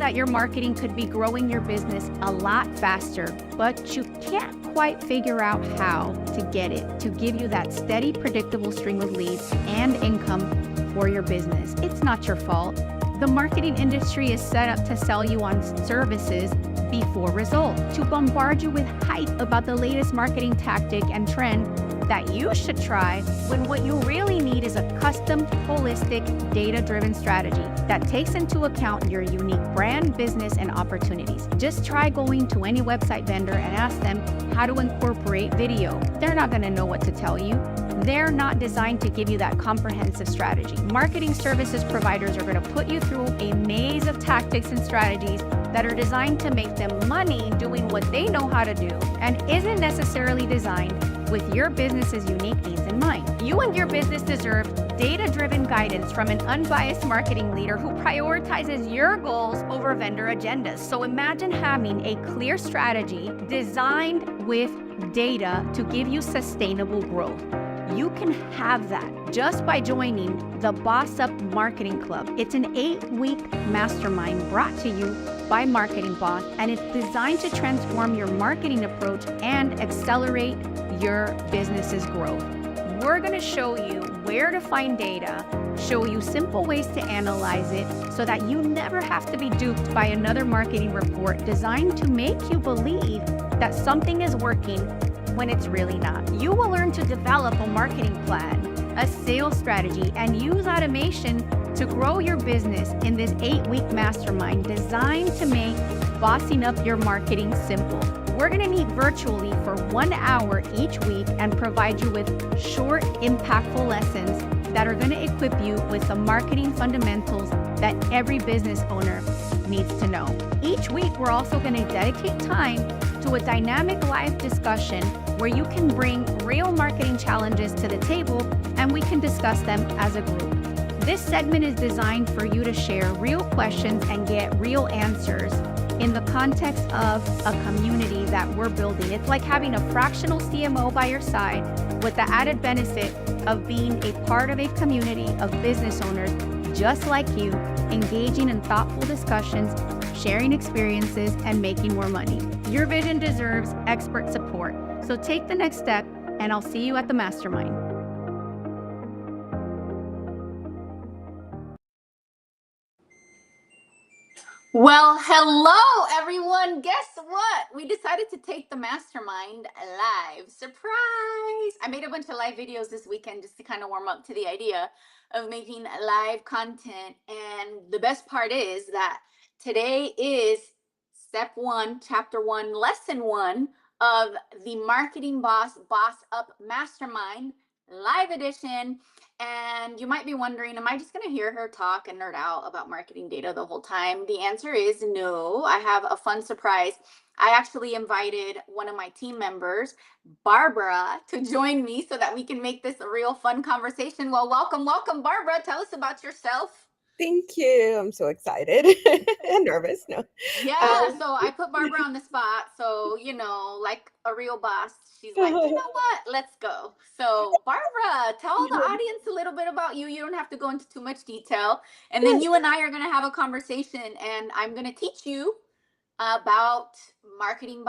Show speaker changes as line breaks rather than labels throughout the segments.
that your marketing could be growing your business a lot faster, but you can't quite figure out how to get it to give you that steady, predictable stream of leads and income for your business. It's not your fault. The marketing industry is set up to sell you on services before result, to bombard you with hype about the latest marketing tactic and trend that you should try, when what you really need is a custom, holistic, data-driven strategy that takes into account your unique brand, business, and opportunities. Just try going to any website vendor and ask them how to incorporate video. They're not going to know what to tell you. They're not designed to give you that comprehensive strategy. Marketing services providers are going to put you through a maze of tactics and strategies that are designed to make them money doing what they know how to do and isn't necessarily designed with your business's unique needs in mind. You and your business deserve data-driven guidance from an unbiased marketing leader who prioritizes your goals over vendor agendas. So imagine having a clear strategy designed with data to give you sustainable growth. You can have that just by joining the Boss Up Marketing Club. It's an 8-week mastermind brought to you by Marketing Boss, and it's designed to transform your marketing approach and accelerate your business's growth. We're going to show you where to find data, show you simple ways to analyze it so that you never have to be duped by another marketing report designed to make you believe that something is working when it's really not. You will learn to develop a marketing plan, a sales strategy, and use automation to grow your business in this 8-week mastermind designed to make bossing up your marketing simple. We're going to meet virtually for 1 hour each week and provide you with short, impactful lessons that are going to equip you with the marketing fundamentals that every business owner needs to know. Each week, we're also going to dedicate time to a dynamic live discussion where you can bring real marketing challenges to the table and we can discuss them as a group. This segment is designed for you to share real questions and get real answers in the context of a community that we're building. It's like having a fractional CMO by your side with the added benefit of being a part of a community of business owners just like you, engaging in thoughtful discussions, sharing experiences, and making more money. Your vision deserves expert support. So take the next step, and I'll see you at the mastermind. Well, hello, everyone. Guess what? We decided to take the mastermind live. Surprise! I made a bunch of live videos this weekend just to kind of warm up to the idea of making live content. And the best part is that today is step 1, chapter 1, lesson 1 of the Marketing Boss Up Mastermind live edition. And you might be wondering, am I just going to hear her talk and nerd out about marketing data the whole time? The answer is no. I have a fun surprise. I actually invited one of my team members, Barbara, to join me so that we can make this a real fun conversation. Well, welcome, Barbara. Tell us about yourself.
Thank you. I'm so excited and nervous. No.
Yeah, so I put Barbara on the spot. So, like a real boss, she's like, you know what? Let's go. So, Barbara, tell the audience a little bit about you. You don't have to go into too much detail. And then you and I are going to have a conversation, and I'm going to teach you about marketing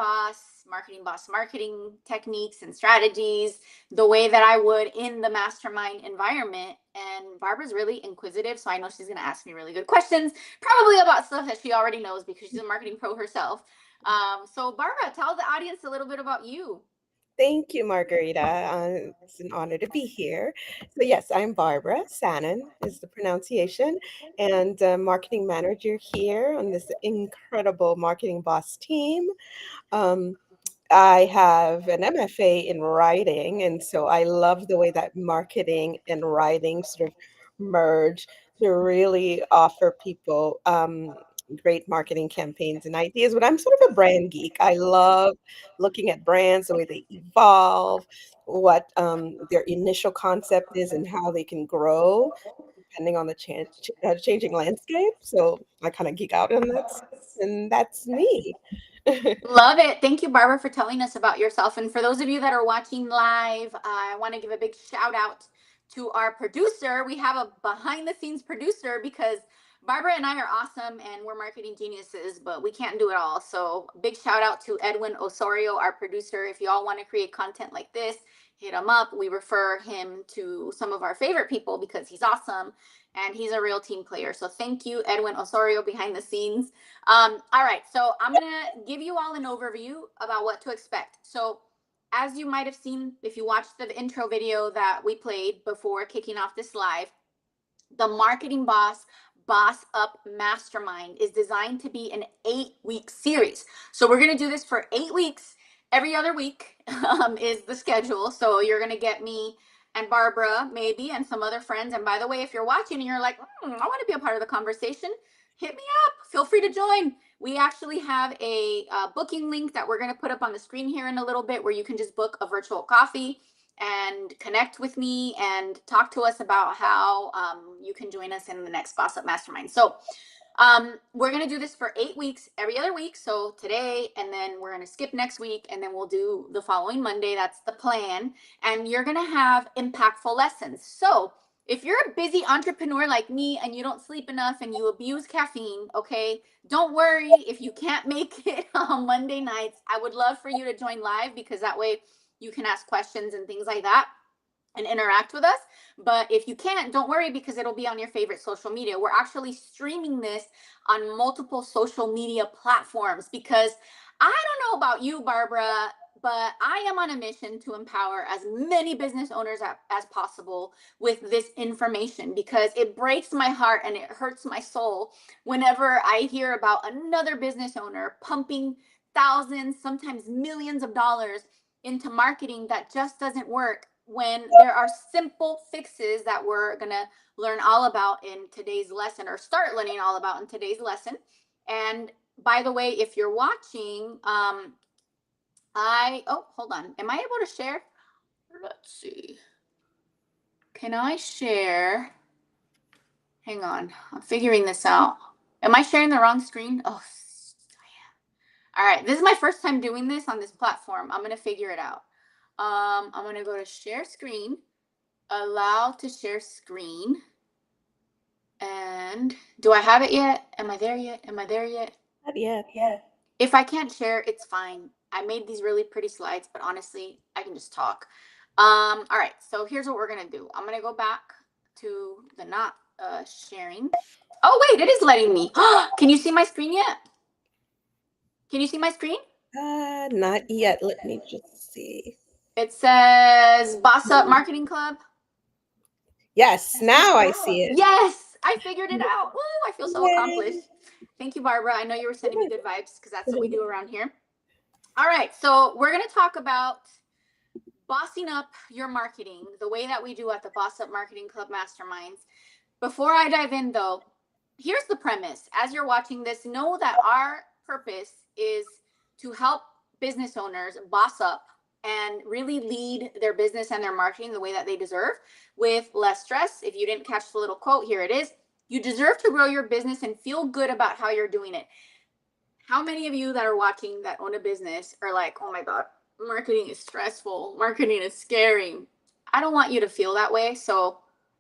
marketing techniques and strategies, the way that I would in the mastermind environment. And Barbara's really inquisitive, so I know she's going to ask me really good questions, probably about stuff that she already knows because she's a marketing pro herself. So Barbara, tell the audience a little bit about you.
Thank you, Margarita. It's an honor to be here. So, yes, I'm Barbara. Sanin is the pronunciation, and marketing manager here on this incredible Marketing Boss team. I have an MFA in writing, and so I love the way that marketing and writing sort of merge to really offer people great marketing campaigns and ideas. But I'm sort of a brand geek. I love looking at brands, the way they evolve, what their initial concept is, and how they can grow depending on the changing landscape. So I kind of geek out on that, and that's me.
Love it. Thank you, Barbara, for telling us about yourself. And for those of you that are watching live, I want to give a big shout out to our producer. We have a behind the scenes producer because
Barbara and I are awesome and we're marketing geniuses, but we can't do it all. So big shout out to Edwin Osorio, our producer. If you all want to create content like this, hit him up. We refer him to some of our favorite people because he's awesome and he's a real team player. So thank you, Edwin Osorio, behind the scenes. All right, so I'm going to give you all an overview about what to expect. So as you might have seen, if you watched the intro video that we played before kicking off this live, the Marketing Boss Up Mastermind is designed to be an 8-week series. So we're going to do this for 8 weeks. Every other week is the schedule. So you're going to get me and Barbara maybe and some other friends. And by the way, if you're watching and you're like, I want to be a part of the conversation, hit me up. Feel free to join. We actually have a booking link that we're going to put up on the screen here in a little bit where you can just book a virtual coffee and connect with me and talk to us about how you can join us in the next Boss Up Mastermind. So we're going to do this for 8 weeks, every other week. So today, and then we're going to skip next week, and then we'll do the following Monday. That's the plan. And you're going to have impactful lessons. So if you're a busy entrepreneur like me and you don't sleep enough and you abuse caffeine, okay, don't worry if you can't make it on Monday nights. I would love for you to join live because that way you can ask questions and things like that and interact with us. But if you can't, don't worry because it'll be on your favorite social media. We're actually streaming this on multiple social media platforms because I don't know about you, Barbara, but I am on a mission to empower as many business owners as possible with this information because it breaks my heart and it hurts my soul whenever I hear about another business owner pumping thousands, sometimes millions of dollars into marketing that just doesn't work when there are simple fixes that we're going to learn all about in today's lesson or start learning all about in today's lesson. And by the way, if you're watching, hold on. Am I able to share? Let's see. Can I share? Hang on. I'm figuring this out. Am I sharing the wrong screen? Oh, all right. This is my first time doing this on this platform. I'm going to figure it out. I'm going to go to share screen, allow to share screen. And do I have it yet? Am I there yet? Am I there yet?
Not yet.
Yeah. If I can't share, it's fine. I made these really pretty slides, but honestly, I can just talk. All right. So here's what we're going to do. I'm going to go back to the not sharing. Oh, wait, it is letting me. Can you see my screen yet? Can you see my screen?
Not yet. Let me just see.
It says Boss Up Marketing Club.
Yes, now I see it.
Yes, I figured it out. Woo, I feel so accomplished. Thank you, Barbara. I know you were sending me good vibes because that's what we do around here. All right, so we're going to talk about bossing up your marketing, the way that we do at the Boss Up Marketing Club Masterminds. Before I dive in, though, here's the premise. As you're watching this, know that our purpose is to help business owners boss up and really lead their business and their marketing the way that they deserve with less stress. If you didn't catch the little quote, here it is. You deserve to grow your business and feel good about how you're doing it. How many of you that are watching that own a business are like, oh my God, marketing is stressful. Marketing is scary. I don't want you to feel that way. So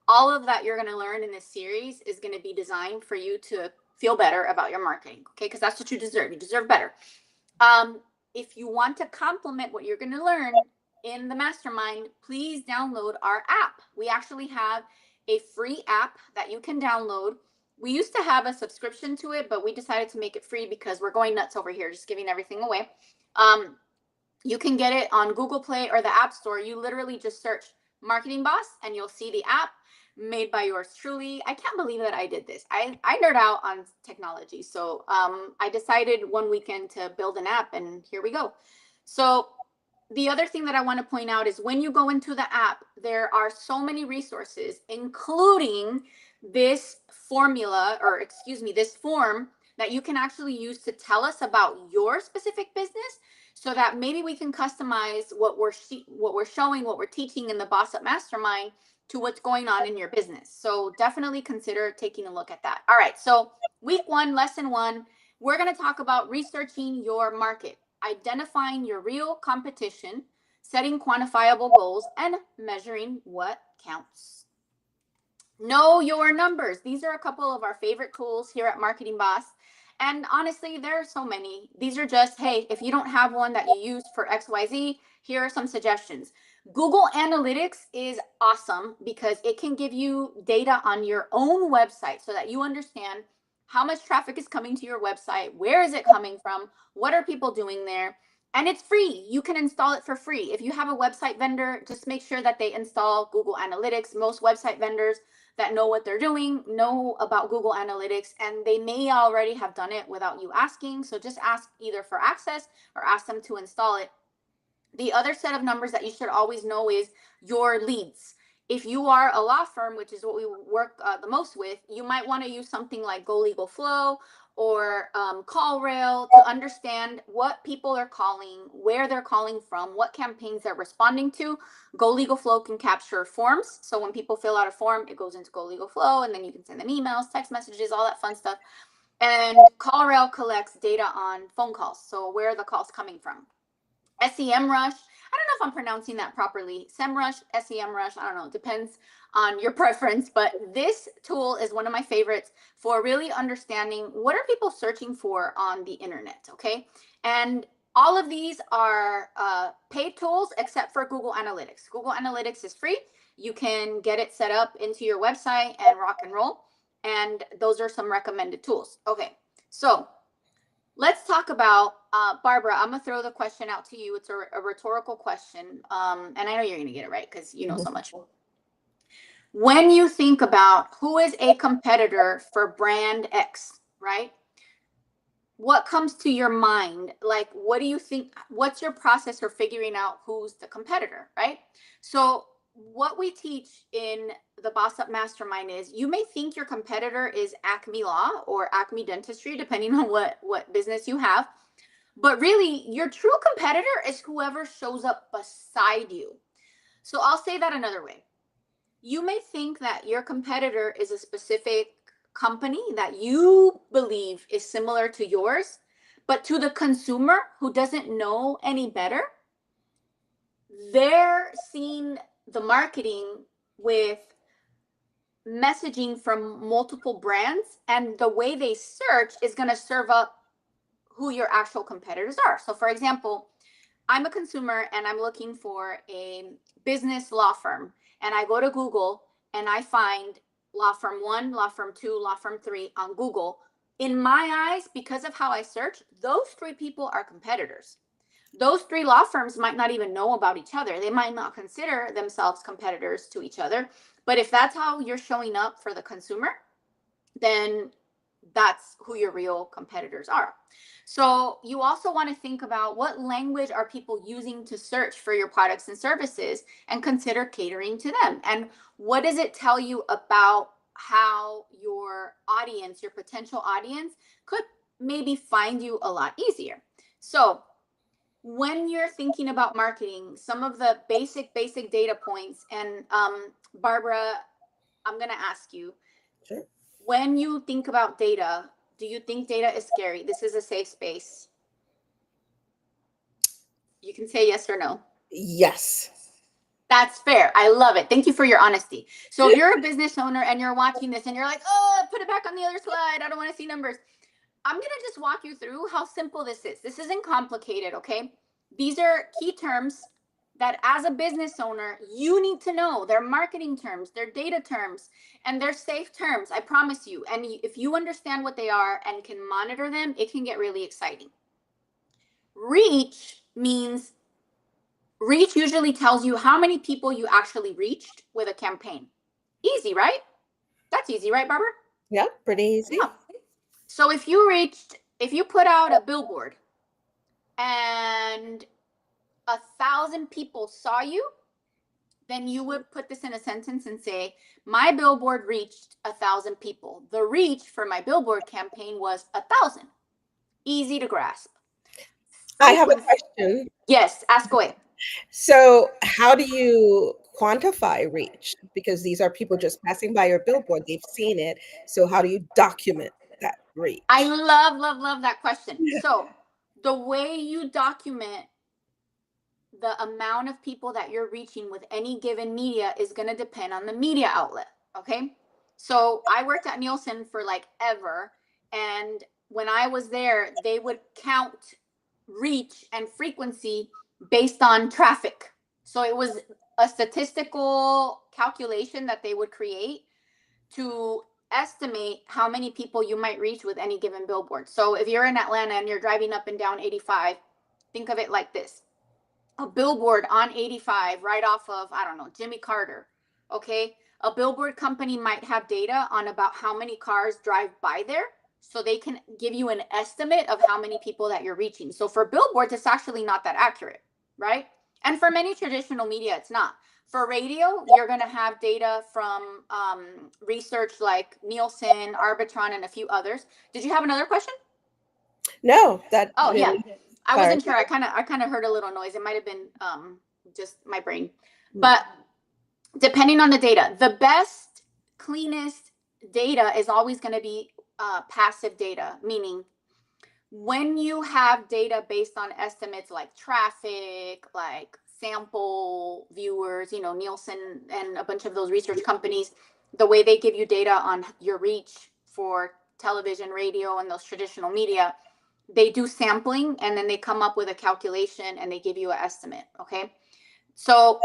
all of that you're going to learn in this series is going to be designed for you to feel better about your marketing. Okay. Because that's what you deserve. You deserve better. If you want to complement what you're going to learn in the mastermind, please download our app. We actually have a free app that you can download. We used to have a subscription to it, but we decided to make it free because we're going nuts over here, just giving everything away. You can get it on Google Play or the App Store. You literally just search Marketing Boss and you'll see the app made by yours truly. I can't believe that I did this. I nerd out on technology. So I decided one weekend to build an app and here we go. So the other thing that I want to point out is when you go into the app, there are so many resources, including this formula, or excuse me, this form that you can actually use to tell us about your specific business so that maybe we can customize what we're showing, what we're teaching in the Boss Up Mastermind to what's going on in your business. So definitely consider taking a look at that. All right. So week 1, lesson 1, we're going to talk about researching your market, identifying your real competition, setting quantifiable goals, and measuring what counts. Know your numbers. These are a couple of our favorite tools here at Marketing Boss. And honestly, there are so many. These are just, hey, if you don't have one that you use for XYZ, here are some suggestions. Google Analytics is awesome because it can give you data on your own website so that you understand how much traffic is coming to your website, where is it coming from, what are people doing there, and it's free. You can install it for free. If you have a website vendor, just make sure that they install Google Analytics. Most website vendors that know what they're doing know about Google Analytics, and they may already have done it without you asking. So just ask either for access or ask them to install it. The other set of numbers that you should always know is your leads. If you are a law firm, which is what we work the most with, you might want to use something like Go Legal Flow or CallRail to understand what people are calling, where they're calling from, what campaigns they're responding to. Go Legal Flow can capture forms. So when people fill out a form, it goes into Go Legal Flow, and then you can send them emails, text messages, all that fun stuff. And CallRail collects data on phone calls. So where are the calls coming from? SEMrush. I don't know if I'm pronouncing that properly. SEMrush, SEMrush, I don't know. It depends on your preference, but this tool is one of my favorites for really understanding what are people searching for on the internet, okay? And all of these are paid tools except for Google Analytics. Google Analytics is free. You can get it set up into your website and rock and roll. And those are some recommended tools. Okay, so let's talk about, Barbara, I'm going to throw the question out to you. It's a rhetorical question. And I know you're going to get it right because you know so much. When you think about who is a competitor for brand X, right? What comes to your mind? Like, what do you think? What's your process for figuring out who's the competitor, right? So what we teach in the Boss Up Mastermind is you may think your competitor is Acme Law or Acme Dentistry, depending on what business you have. But really, your true competitor is whoever shows up beside you. So I'll say that another way. You may think that your competitor is a specific company that you believe is similar to yours, but to the consumer who doesn't know any better, they're seeing the marketing with messaging from multiple brands, and the way they search is going to serve up who your actual competitors are. So for example, I'm a consumer and I'm looking for a business law firm, and I go to Google and I find law firm 1, law firm 2, law firm 3 on Google. In my eyes, because of how I search, those 3 people are competitors. Those 3 law firms might not even know about each other. They might not consider themselves competitors to each other. But if that's how you're showing up for the consumer, then that's who your real competitors are. So you also want to think about what language are people using to search for your products and services, and consider catering to them. And what does it tell you about how your audience, your potential audience, could maybe find you a lot easier? So when you're thinking about marketing, some of the basic data points, and Barbara, I'm going to ask you,
Sure.
when you think about data, do you think data is scary? This is a safe space. You can say yes or no.
Yes.
That's fair. I love it. Thank you for your honesty. So if you're a business owner and you're watching this and you're like, oh, put it back on the other slide, I don't want to see numbers, I'm going to just walk you through how simple this is. This isn't complicated, okay? These are key terms that as a business owner, you need to know. They're marketing terms, they're data terms, and they're safe terms, I promise you. And if you understand what they are and can monitor them, it can get really exciting. Reach means, reach usually tells you how many people you actually reached with a campaign. Easy, right? That's easy, right, Barbara?
Yeah, pretty easy.
Yeah. So if you put out a billboard and 1,000 people saw you, then you would put this in a sentence and say, my billboard reached 1,000 people. The reach for my billboard campaign was 1,000. Easy to grasp.
I have a question.
Yes, ask away.
So, how do you quantify reach? Because these are people just passing by your billboard, they've seen it. So, how do you document that reach?
I love that question. So, the way you document the amount of people that you're reaching with any given media is going to depend on the media outlet, okay? So I worked at Nielsen for like ever. And when I was there, they would count reach and frequency based on traffic. So it was a statistical calculation that they would create to estimate how many people you might reach with any given billboard. So if you're in Atlanta and you're driving up and down 85, think of it like this: a billboard on 85 right off of, I don't know, Jimmy Carter. Okay. A billboard company might have data on about how many cars drive by there. So they can give you an estimate of how many people that you're reaching. So for billboards, it's actually not that accurate, right? And for many traditional media, it's not. For radio, you're going to have data from research like Nielsen, Arbitron, and a few others. Did you have another question?
No, that
Oh yeah,
really
I wasn't sure.
clarified.
I kind of heard a little noise. It might have been just my brain.
Mm.
But depending on the data, the best, cleanest data is always going to be passive data, meaning when you have data based on estimates like traffic, like sample viewers, Nielsen and a bunch of those research companies, the way they give you data on your reach for television, radio, and those traditional media, they do sampling and then they come up with a calculation and they give you an estimate. Okay. So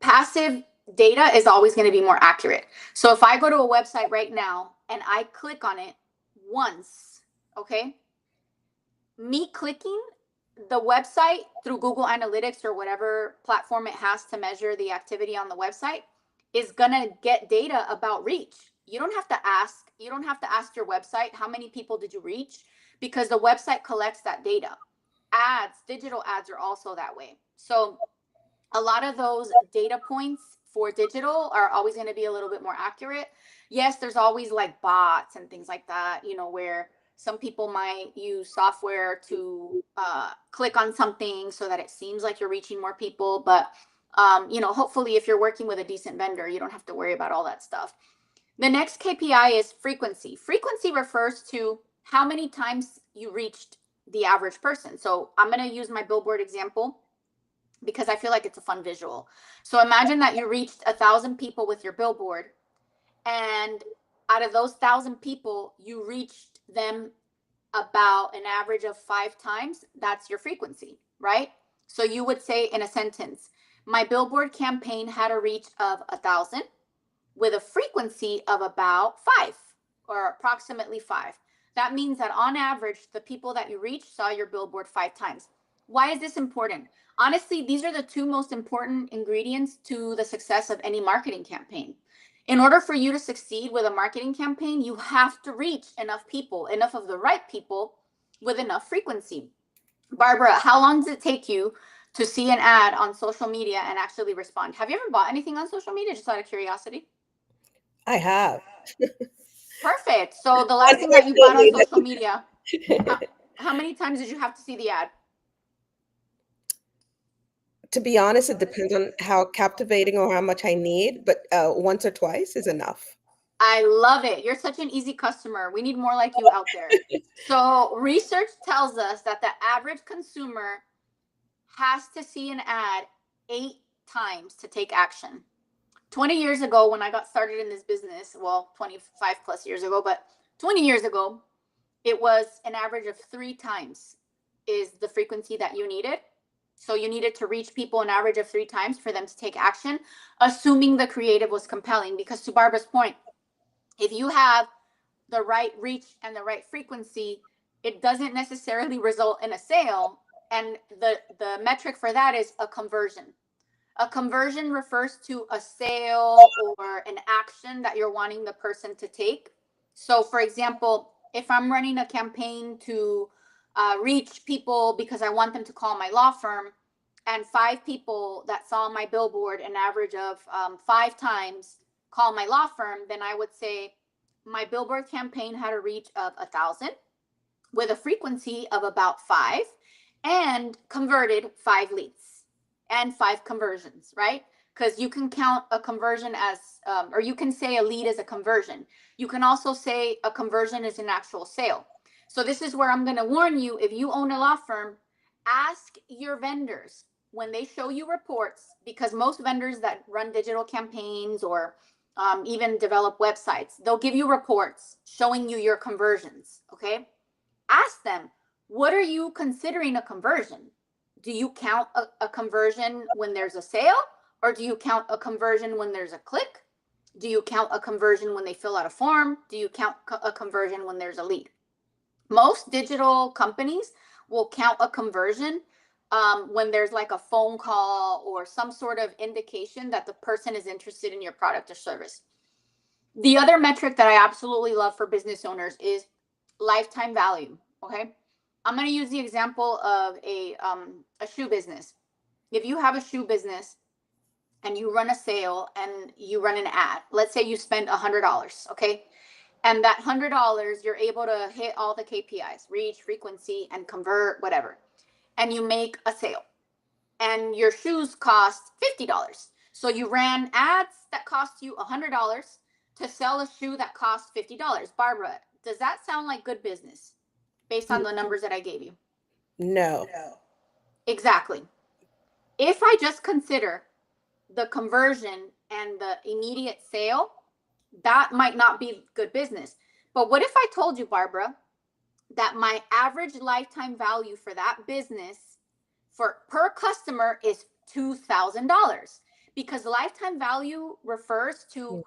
passive data is always going to be more accurate. So if I go to a website right now and I click on it once, okay, me clicking the website through Google Analytics or whatever platform it has to measure the activity on the website is going to get data about reach. You don't have to ask your website how many people did you reach, because the website collects that data. Ads, digital ads are also that way. So a lot of those data points for digital are always going to be a little bit more accurate. Yes, there's always like bots and things like that, where some people might use software to click on something so that it seems like you're reaching more people. But, hopefully if you're working with a decent vendor, you don't have to worry about all that stuff. The next KPI is frequency. Frequency refers to how many times you reached the average person. So I'm going to use my billboard example because I feel like it's a fun visual. So imagine that you reached 1,000 people with your billboard, and out of those 1,000 people, you reached them about an average of 5 times. That's your frequency, right? So you would say in a sentence, my billboard campaign had a reach of 1,000 with a frequency of about 5 or approximately 5. That means that on average, the people that you reached saw your billboard 5 times. Why is this important? Honestly, these are the two most important ingredients to the success of any marketing campaign. In order for you to succeed with a marketing campaign, you have to reach enough people, enough of the right people with enough frequency. Barbara, how long does it take you to see an ad on social media and actually respond? Have you ever bought anything on social media, just out of curiosity?
I have.
Perfect. So the last thing that you bought on
Unfortunately,
social media, how many times did you have to see the ad?
to be honest, it depends on how captivating or how much I need, but once or twice is enough.
I love it. You're such an easy customer. We need more like you out there. So research tells us that the average consumer has to see an ad 8 times to take action. 20 years ago, when I got started in this business, well, 25 plus years ago, but 20 years ago, it was an average of 3 times is the frequency that you needed. So you needed to reach people an average of 3 times for them to take action, assuming the creative was compelling. Because to Barbara's point, if you have the right reach and the right frequency, it doesn't necessarily result in a sale. And the metric for that is a conversion. A conversion refers to a sale or an action that you're wanting the person to take. So, for example, if I'm running a campaign to reach people because I want them to call my law firm, and 5 people that saw my billboard, an average of 5 times, call my law firm, then I would say my billboard campaign had a reach of 1,000 with a frequency of about 5 and converted 5 leads and 5 conversions, right? Because you can count a conversion as, or you can say a lead is a conversion. You can also say a conversion is an actual sale. So this is where I'm going to warn you, if you own a law firm, ask your vendors when they show you reports, because most vendors that run digital campaigns or even develop websites. They'll give you reports showing you your conversions. Okay. Ask them, what are you considering a conversion? Do you count a conversion when there's a sale? Or do you count a conversion when there's a click? Do you count a conversion when they fill out a form? Do you count a conversion when there's a lead? Most digital companies will count a conversion when there's like a phone call or some sort of indication that the person is interested in your product or service. The other metric that I absolutely love for business owners is lifetime value. Okay. I'm going to use the example of a shoe business. If you have a shoe business and you run a sale and you run an ad, let's say you spend $100. Okay. And that $100, you're able to hit all the KPIs, reach, frequency, and convert, whatever. And you make a sale. And your shoes cost $50. So you ran ads that cost you $100 to sell a shoe that costs $50. Barbara, does that sound like good business based on the numbers that I gave you?
No.
Exactly. If I just consider the conversion and the immediate sale, that might not be good business. But what if I told you, Barbara, that my average lifetime value for that business for per customer is $2,000? Because lifetime value refers to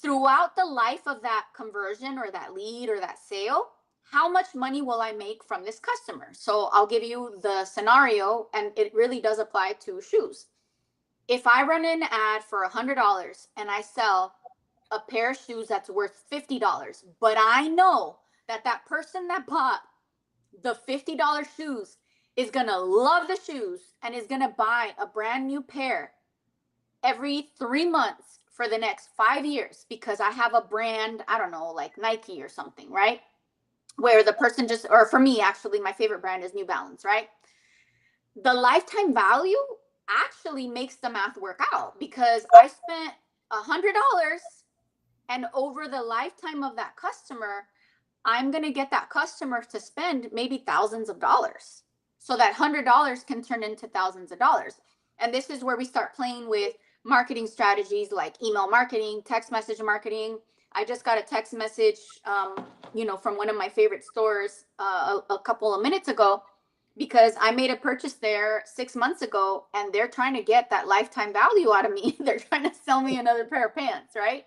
throughout the life of that conversion or that lead or that sale, how much money will I make from this customer? So I'll give you the scenario, and it really does apply to shoes. If I run an ad for $100 and I sell a pair of shoes that's worth $50, but I know that that person that bought the $50 shoes is going to love the shoes and is going to buy a brand new pair every 3 months for the next 5 years because I have a brand, I don't know, like Nike or something, right? Where the person just, or for me, actually, my favorite brand is New Balance, right? The lifetime value actually makes the math work out because I spent $100, and over the lifetime of that customer, I'm going to get that customer to spend maybe thousands of dollars. So that $100 can turn into thousands of dollars. And this is where we start playing with marketing strategies like email marketing, text message marketing. I just got a text message, from one of my favorite stores a couple of minutes ago because I made a purchase there 6 months ago and they're trying to get that lifetime value out of me. They're trying to sell me another pair of pants, right?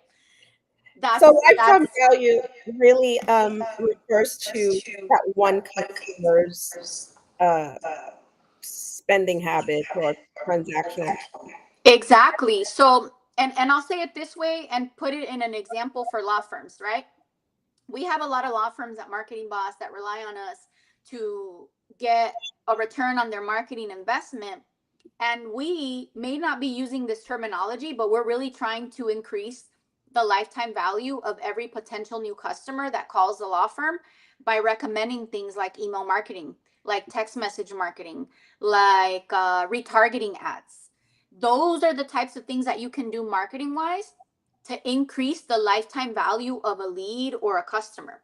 So lifetime value really refers to that one customer's uh, spending habits or transaction.
Exactly. So, and I'll say it this way and put it in an example for law firms, right? We have a lot of law firms at Marketing Boss that rely on us to get a return on their marketing investment. And we may not be using this terminology, but we're really trying to increase the lifetime value of every potential new customer that calls the law firm by recommending things like email marketing, like text message marketing, like retargeting ads. Those are the types of things that you can do marketing wise to increase the lifetime value of a lead or a customer.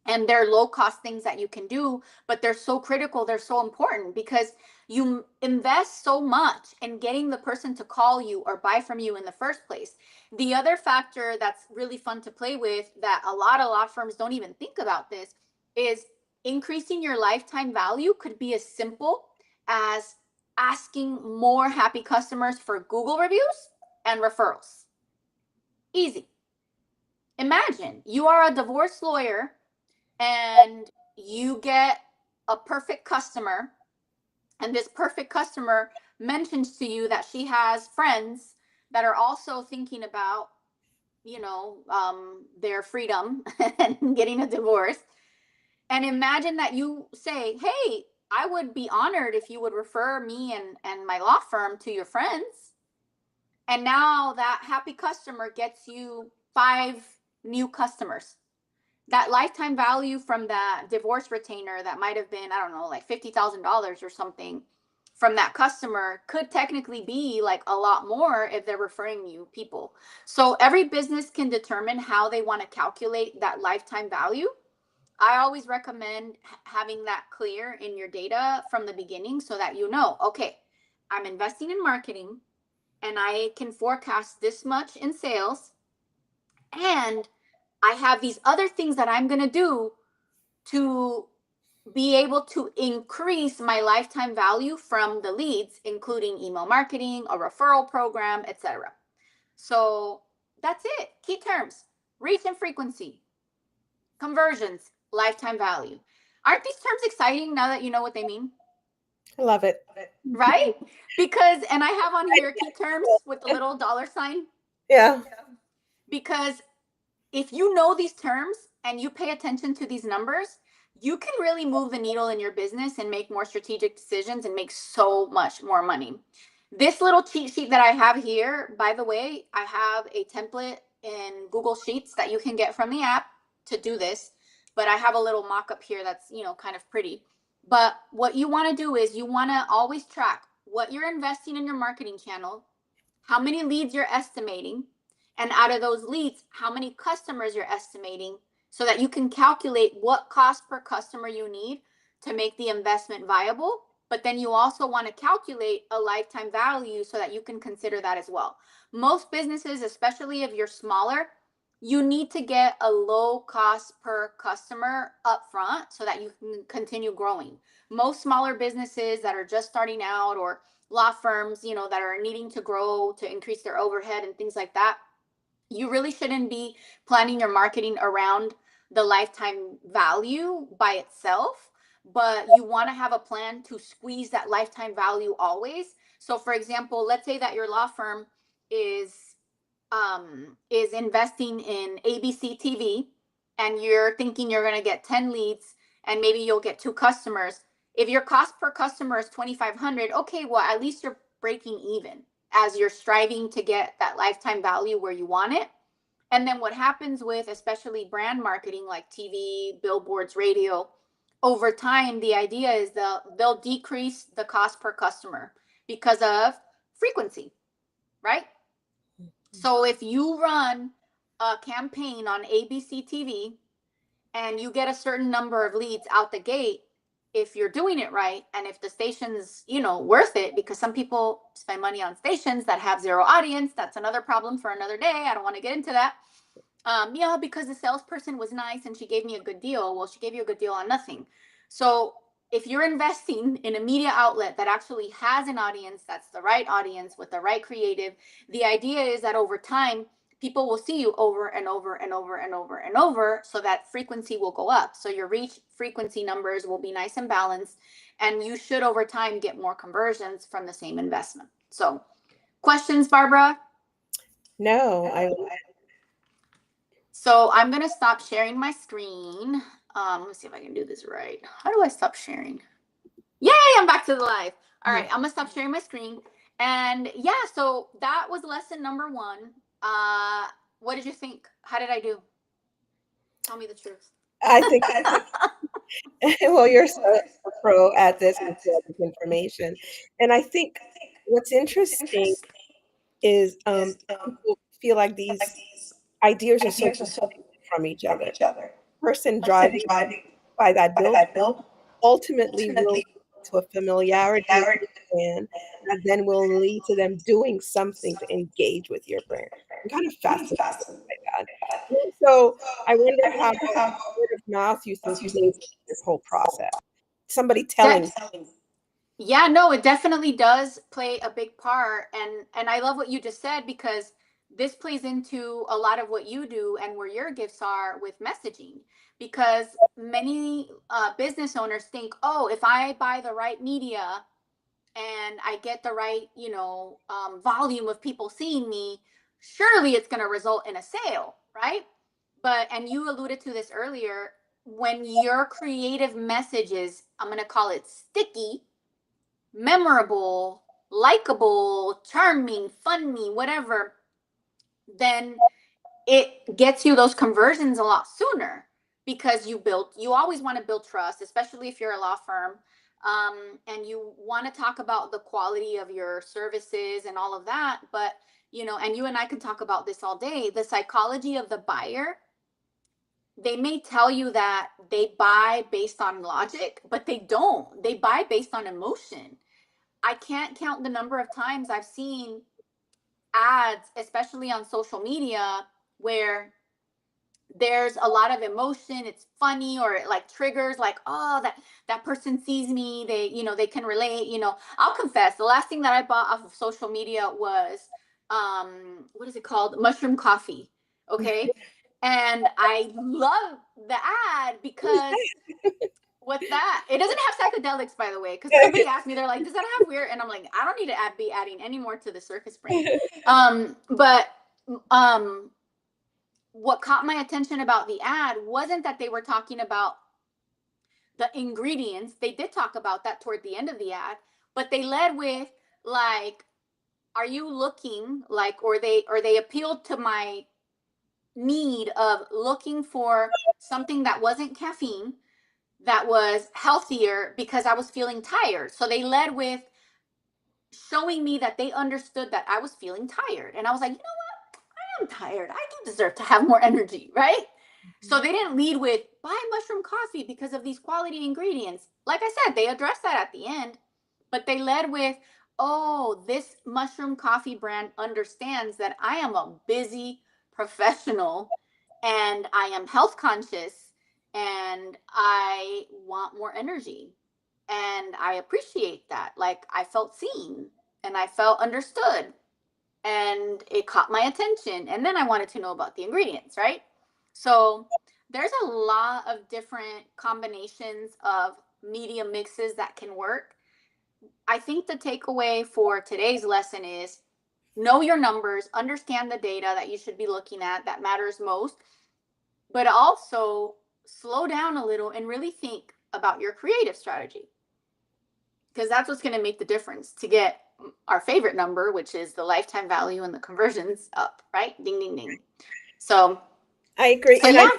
And they're low cost things that you can do, but they're so critical, they're so important because you invest so much in getting the person to call you or buy from you in the first place. The other factor that's really fun to play with that a lot of law firms don't even think about this is increasing your lifetime value could be as simple as asking more happy customers for Google reviews and referrals. Easy. Imagine you are a divorce lawyer and you get a perfect customer, and this perfect customer mentions to you that she has friends that are also thinking about their freedom and getting a divorce. And imagine that you say, hey, I would be honored if you would refer me and my law firm to your friends. And now that happy customer gets you 5 new customers. That lifetime value from that divorce retainer that might have been, I don't know, like $50,000 or something from that customer could technically be like a lot more if they're referring you people. So every business can determine how they want to calculate that lifetime value. I always recommend having that clear in your data from the beginning so that you know, okay, I'm investing in marketing and I can forecast this much in sales. And I have these other things that I'm going to do to be able to increase my lifetime value from the leads, including email marketing, a referral program, etc. So that's it. Key terms: reach and frequency, conversions, lifetime value. Aren't these terms exciting now that you know what they mean?
I love it.
Right? Because, and I have on here key terms with the little dollar sign,
Yeah.
because if you know these terms and you pay attention to these numbers, you can really move the needle in your business and make more strategic decisions and make so much more money. This little cheat sheet that I have here, by the way, I have a template in Google Sheets that you can get from the app to do this, but I have a little mock-up here that's, kind of pretty. But what you want to do is you want to always track what you're investing in your marketing channel, how many leads you're estimating, and out of those leads, how many customers you're estimating, so that you can calculate what cost per customer you need to make the investment viable. But then you also want to calculate a lifetime value so that you can consider that as well. Most businesses, especially if you're smaller, you need to get a low cost per customer upfront so that you can continue growing. Most smaller businesses that are just starting out, or law firms, that are needing to grow to increase their overhead and things like that, you really shouldn't be planning your marketing around the lifetime value by itself, but you want to have a plan to squeeze that lifetime value always. So for example, let's say that your law firm is investing in ABC TV, and you're thinking you're going to get 10 leads and maybe you'll get 2 customers. If your cost per customer is 2,500, okay, well, at least you're breaking even as you're striving to get that lifetime value where you want it. And then what happens with especially brand marketing like TV, billboards, radio, over time, the idea is they'll decrease the cost per customer because of frequency, right? So if you run a campaign on ABC TV and you get a certain number of leads out the gate, if you're doing it right, and if the station's, worth it, because some people spend money on stations that have zero audience, that's another problem for another day. I don't want to get into that. Yeah, because the salesperson was nice and she gave me a good deal. Well, she gave you a good deal on nothing. So if you're investing in a media outlet that actually has an audience, that's the right audience with the right creative, the idea is that over time, people will see you over and over and over and over and over, so that frequency will go up. So your reach frequency numbers will be nice and balanced, and you should over time get more conversions from the same investment. So questions, Barbara?
No,
So I'm going to stop sharing my screen. Let's see if I can do this right. How do I stop sharing? Yay, I'm back to the live. All right, I'm going to stop sharing my screen. And yeah, so that was lesson number 1. What did you think? How did I do? Tell me the truth.
I think well, you're so a pro at this with all this information. And I think what's interesting is people feel like these ideas are so distinct from each other. Person driving by that bill ultimately will lead to a familiarity with your brand that then will lead to them doing something to engage with your brand. I'm kind of fascinated by that. And so I wonder how word of mouth you think plays into this whole process. Somebody telling.
Yeah, no, it definitely does play a big part, and I love what you just said, because this plays into a lot of what you do and where your gifts are with messaging. Because many business owners think, oh, if I buy the right media and I get the right, volume of people seeing me, surely it's going to result in a sale, right? But, and you alluded to this earlier, when your creative message is, I'm going to call it sticky, memorable, likable, charming, funny, whatever, then it gets you those conversions a lot sooner, because you always want to build trust, especially if you're a law firm. And you want to talk about the quality of your services and all of that. But, and you and I can talk about this all day, the psychology of the buyer. They may tell you that they buy based on logic, but they don't. They buy based on emotion. I can't count the number of times I've seen ads, especially on social media, where there's a lot of emotion, it's funny, or it like triggers like, oh, that person sees me, they, they can relate. I'll confess, the last thing that I bought off of social media was what is it called, mushroom coffee. Okay. And I love the ad because what's that? It doesn't have psychedelics, by the way, because somebody asked me, they're like, does that have weird? And I'm like, I don't need to be adding any more to the circus brain. But what caught my attention about the ad wasn't that they were talking about the ingredients. They did talk about that toward the end of the ad, but they led with like, are you looking like, or they appealed to my need of looking for something that wasn't caffeine, that was healthier, because I was feeling tired. So they led with showing me that they understood that I was feeling tired. And I was like, I'm tired. I do deserve to have more energy, right? So they didn't lead with buy mushroom coffee because of these quality ingredients. Like I said, they addressed that at the end, but they led with, oh, this mushroom coffee brand understands that I am a busy professional and I am health conscious and I want more energy. And I appreciate that. Like, I felt seen and I felt understood, and it caught my attention. And then I wanted to know about the ingredients, right? So there's a lot of different combinations of media mixes that can work. I think the takeaway for today's lesson is know your numbers, understand the data that you should be looking at that matters most, but also slow down a little and really think about your creative strategy, because that's what's going to make the difference to get our favorite number, which is the lifetime value and the conversions up, right? Ding, ding, ding. So
I agree.
so
And
yeah.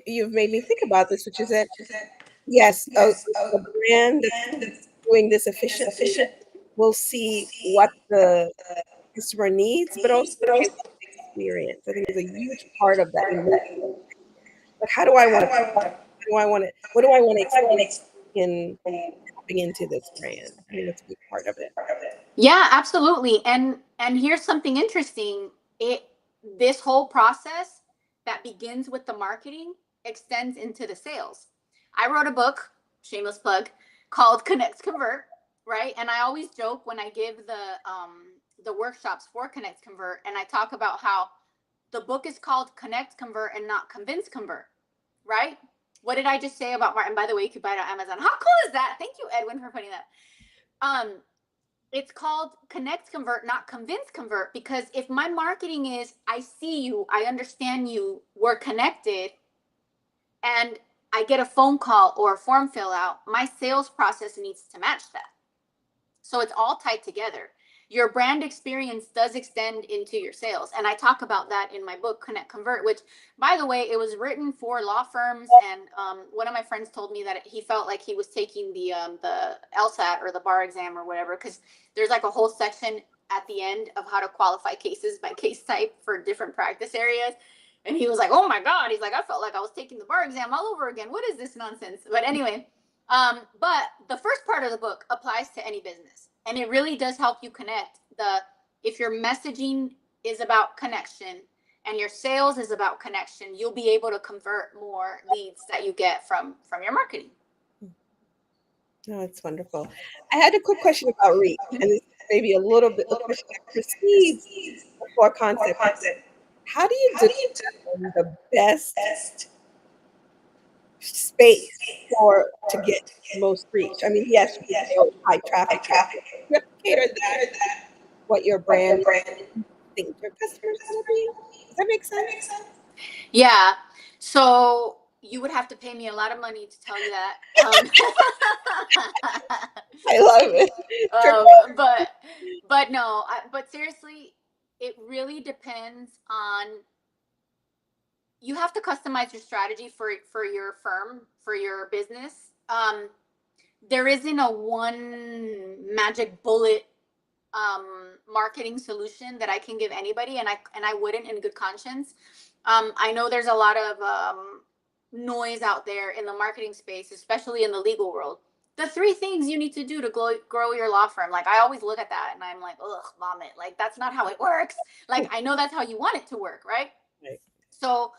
you've made me think about this, which is that, yes, a brand that's doing this efficiently will see what the customer needs, but also they want the experience. I think there's a huge part of that emotion. Like, how do I want to? How do I want it? What do I want to experience in tapping into this brand? I think that's a big part of it.
Yeah, absolutely. And here's something interesting. It This whole process that begins with the marketing extends into the sales. I wrote a book, shameless plug, called Connect Convert, right? And I always joke when I give the workshops for Connect Convert, and I talk about how the book is called Connect Convert and not Convince Convert, right? What did I just say about Martin? By the way, you could buy it on Amazon. How cool is that? Thank you, Edwin, for putting that. It's called Connect Convert, not Convince Convert, because if my marketing is I see you, I understand you, we're connected, and I get a phone call or a form fill out, my sales process needs to match that. So it's all tied together. Your brand experience does extend into your sales. And I talk about that in my book, Connect Convert, which, by the way, it was written for law firms. And one of my friends told me that he felt like he was taking the LSAT or the bar exam or whatever, because there's like a whole section at the end of how to qualify cases by case type for different practice areas. And he was like, oh my God. He's like, I felt like I was taking the bar exam all over again. What is this nonsense? But anyway, but the first part of the book applies to any business, and it really does help you connect. If your messaging is about connection and your sales is about connection, you'll be able to convert more leads that you get from your marketing.
Oh, that's wonderful. I had a quick question about reach, and this maybe a little bit a question that precedes the core concept. How do you determine the best space to get most reach? I mean, yes, you know, high traffic. You have to cater that what your brand thinks your customers going to be. Does that make sense?
Yeah. So you would have to pay me a lot of money to tell you that.
I love it.
But no, but seriously, it really depends on, you have to customize your strategy for your firm, for your business. There isn't a one magic bullet marketing solution that I can give anybody, and I wouldn't in good conscience. I know there's a lot of noise out there in the marketing space, especially in the legal world. The 3 things you need to do to grow your law firm. Like, I always look at that and I'm like, ugh, vomit. Like, that's not how it works. Like, I know that's how you want it to work, right?
Right.
So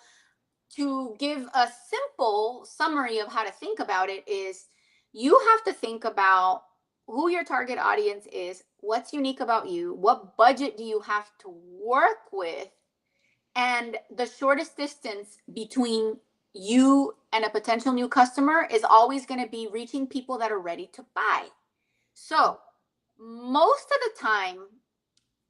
to give a simple summary of how to think about it is you have to think about who your target audience is, what's unique about you, what budget do you have to work with, and the shortest distance between you and a potential new customer is always going to be reaching people that are ready to buy. So most of the time,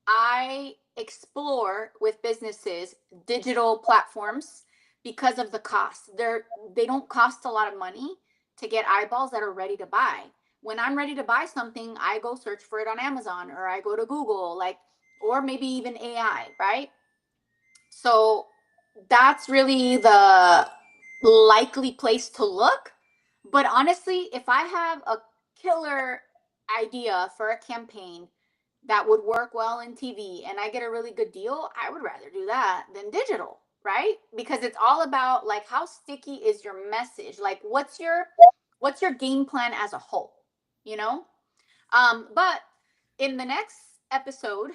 I explore with businesses digital platforms because of the cost. They don't cost a lot of money to get eyeballs that are ready to buy. When I'm ready to buy something, I go search for it on Amazon, or I go to Google, like, or maybe even AI, right? So that's really the likely place to look. But honestly, if I have a killer idea for a campaign that would work well in TV and I get a really good deal, I would rather do that than digital, right? Because it's all about like how sticky is your message? Like what's your game plan as a whole, you know? But in the next episode,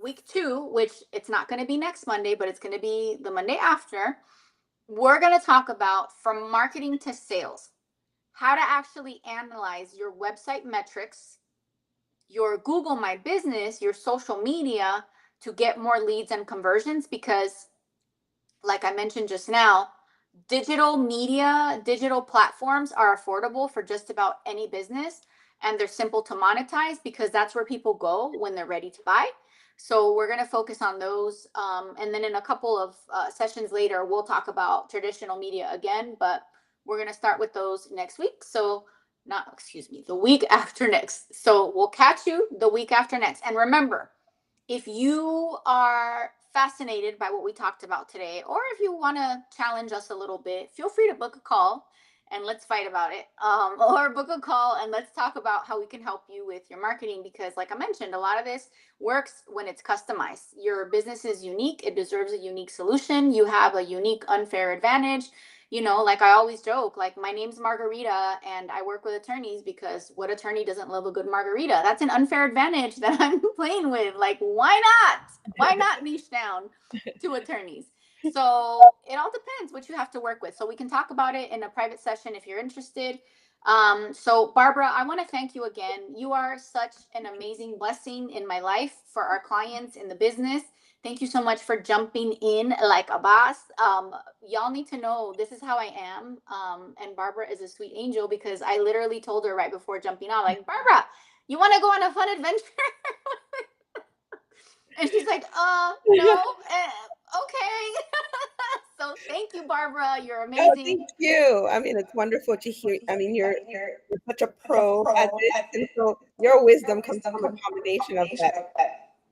week 2, which it's not going to be next Monday, but it's going to be the Monday after, we're going to talk about from marketing to sales, how to actually analyze your website metrics, your Google My Business, your social media to get more leads and conversions. Because like I mentioned just now, digital media, digital platforms are affordable for just about any business, and they're simple to monetize because that's where people go when they're ready to buy. So we're going to focus on those. And then in a couple of sessions later, we'll talk about traditional media again, but we're going to start with those next week. So the week after next. So we'll catch you the week after next. And remember, if you are fascinated by what we talked about today, or if you want to challenge us a little bit, feel free to book a call and let's fight about it. Or book a call and let's talk about how we can help you with your marketing. Because like I mentioned, a lot of this works when it's customized. Your business is unique. It deserves a unique solution. You have a unique unfair advantage. You know, like I always joke, like my name's Margarita and I work with attorneys because what attorney doesn't love a good margarita? That's an unfair advantage that I'm playing with. Like, why not? Why not niche down to attorneys? So it all depends what you have to work with. So we can talk about it in a private session if you're interested. So Barbara, I want to thank you again. You are such an amazing blessing in my life for our clients in the business. Thank you so much for jumping in like a boss. Y'all need to know this is how I am. And Barbara is a sweet angel because I literally told her right before jumping on, like, Barbara, you want to go on a fun adventure? And she's like, no, okay. So thank you, Barbara. You're
Oh,
amazing.
thank you. I mean, it's wonderful to hear. I mean, you're such a pro at this, and so your wisdom comes from a combination of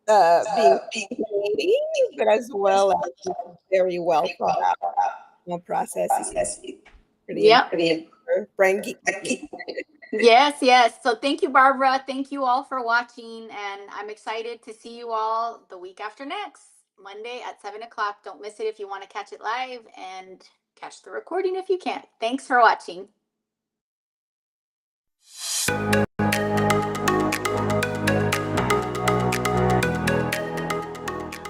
that being creative, but as well as just very well thought out processes.
Yep.
Brain geek.
Yes. So thank you, Barbara. Thank you all for watching. And I'm excited to see you all the week after next, Monday at 7:00. Don't miss it if you want to catch it live, and catch the recording if you can't. Thanks for watching.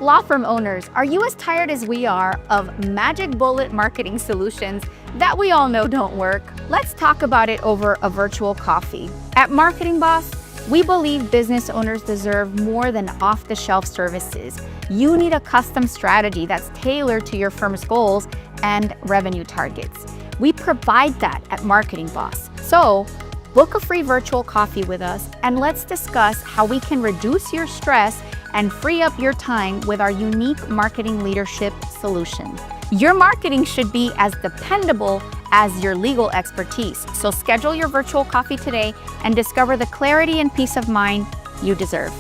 Law firm owners, are you as tired as we are of magic bullet marketing solutions that we all know don't work? Let's talk about it over a virtual coffee. At Marketing Boss, we believe business owners deserve more than off-the-shelf services. You need a custom strategy that's tailored to your firm's goals and revenue targets. We provide that at Marketing Boss. So, book a free virtual coffee with us and let's discuss how we can reduce your stress and free up your time with our unique marketing leadership solution. Your marketing should be as dependable as your legal expertise. So schedule your virtual coffee today and discover the clarity and peace of mind you deserve.